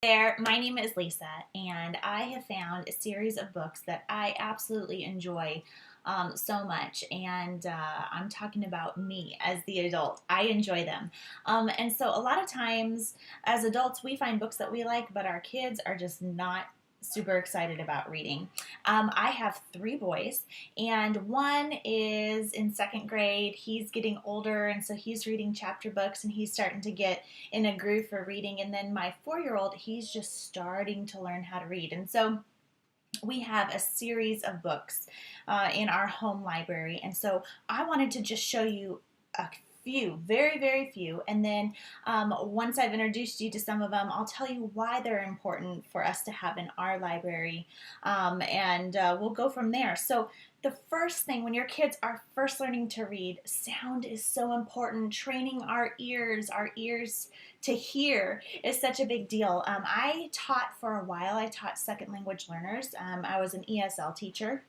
There, my name is Lisa, and I have found a series of books that I absolutely enjoy so much. And I'm talking about me as the adult. I enjoy them. And so, a lot of times as adults, we find books that we like, but our kids are just not super excited about reading. I have three boys, and one is in second grade. He's getting older, and so he's reading chapter books and he's starting to get in a groove for reading. And then my 4 year old, he's just starting to learn how to read. And so we have a series of books in our home library. And so I wanted to just show you a few, very, very few. And then once I've introduced you to some of them, I'll tell you why they're important for us to have in our library. And we'll go from there. So the first thing, when your kids are first learning to read, sound is so important. Training our ears to hear is such a big deal. I taught for a while. I taught second language learners. I was an ESL teacher.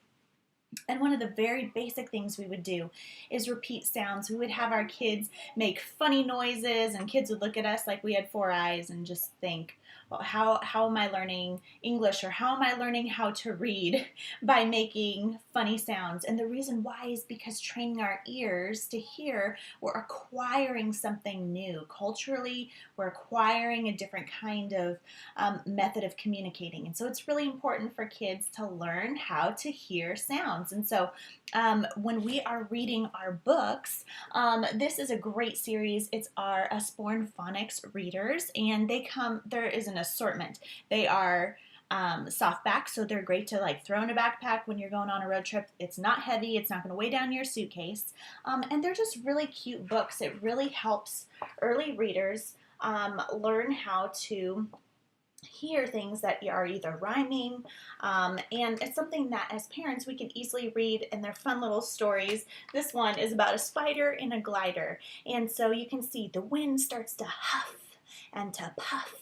And one of the very basic things we would do is repeat sounds. We would have our kids make funny noises, and kids would look at us like we had four eyes and just think, well, how am I learning English, or how am I learning how to read by making funny sounds? And the reason why is because training our ears to hear, we're acquiring something new. Culturally, we're acquiring a different kind of method of communicating. And so it's really important for kids to learn how to hear sounds. And so when we are reading our books, this is a great series. It's our Usborn Phonics readers, and there is an assortment. They are softback, so they're great to like throw in a backpack when you're going on a road trip. It's not heavy, it's not going to weigh down your suitcase, and they're just really cute books. It really helps early readers learn how to hear things that are either rhyming, and it's something that as parents we can easily read, and they're fun little stories. This one is about a spider in a glider, and so you can see the wind starts to huff and to puff,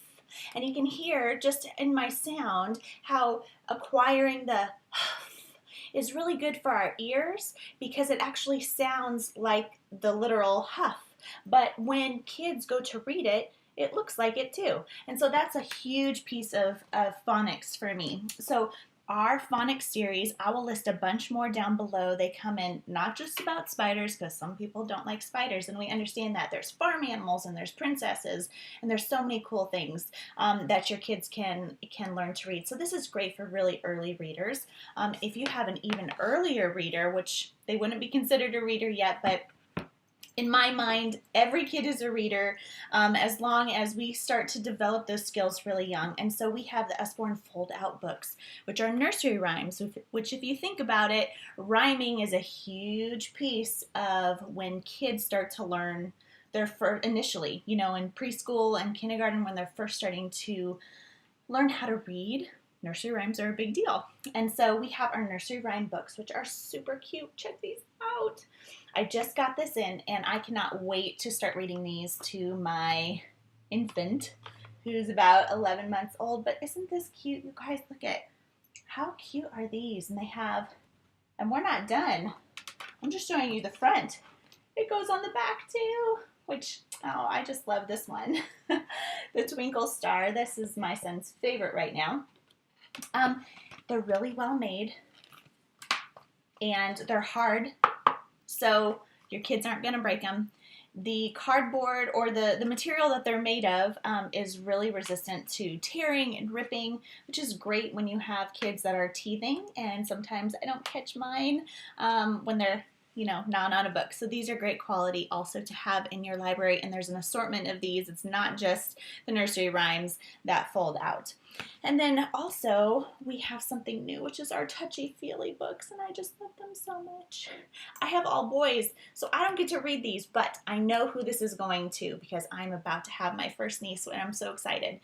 and you can hear just in my sound how acquiring the huff is really good for our ears, because it actually sounds like the literal huff. But when kids go to read it, it looks like it too. And so that's a huge piece of phonics for me. So our phonics series, I will list a bunch more down below. They come in not just about spiders, because some people don't like spiders, and we understand that. There's farm animals, and there's princesses, and there's so many cool things that your kids can learn to read. So this is great for really early readers. If you have an even earlier reader, which they wouldn't be considered a reader yet, but in my mind, every kid is a reader as long as we start to develop those skills really young. And so we have the Usborn fold-out books, which are nursery rhymes, which if you think about it, rhyming is a huge piece of when kids start to learn their first, initially, in preschool and kindergarten, when they're first starting to learn how to read. Nursery rhymes are a big deal. And so we have our nursery rhyme books, which are super cute. Check these out. I just got this in, and I cannot wait to start reading these to my infant, who's about 11 months old. But isn't this cute? You guys, look at how cute are these. And and we're not done. I'm just showing you the front. It goes on the back too, which, oh, I just love this one. The Twinkle Star. This is my son's favorite right now. They're really well made, and they're hard, so your kids aren't going to break them. The cardboard, or the material that they're made of, is really resistant to tearing and ripping, which is great when you have kids that are teething, and sometimes I don't catch mine when they're gnawing on a book. So these are great quality also to have in your library, and there's an assortment of these. It's not just the nursery rhymes that fold out. And then also we have something new, which is our Touchy Feely books, and I just love them so much. I have all boys, so I don't get to read these, but I know who this is going to, because I'm about to have my first niece, and I'm so excited.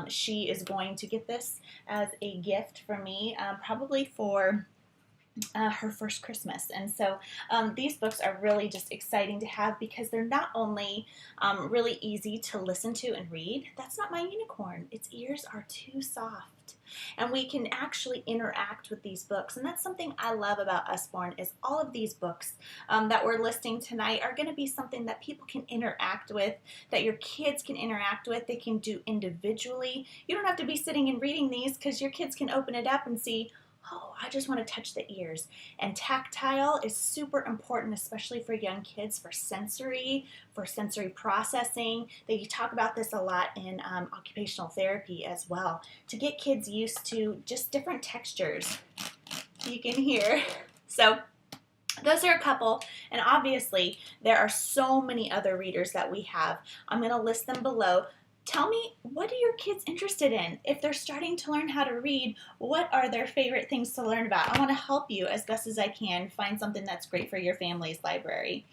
She is going to get this as a gift from me, probably for her first Christmas. And so these books are really just exciting to have because they're not only really easy to listen to and read. That's not my unicorn. Its ears are too soft. And we can actually interact with these books. And that's something I love about Usborn is all of these books that we're listing tonight are going to be something that people can interact with, that your kids can interact with. They can do individually. You don't have to be sitting and reading these because your kids can open it up and see, oh, I just want to touch the ears. And tactile is super important, especially for young kids, for sensory processing. They talk about this a lot in occupational therapy as well, to get kids used to just different textures you can hear. So those are a couple, and obviously there are so many other readers that we have. I'm going to list them below. Tell me, what are your kids interested in? If they're starting to learn how to read, what are their favorite things to learn about? I want to help you as best as I can find something that's great for your family's library.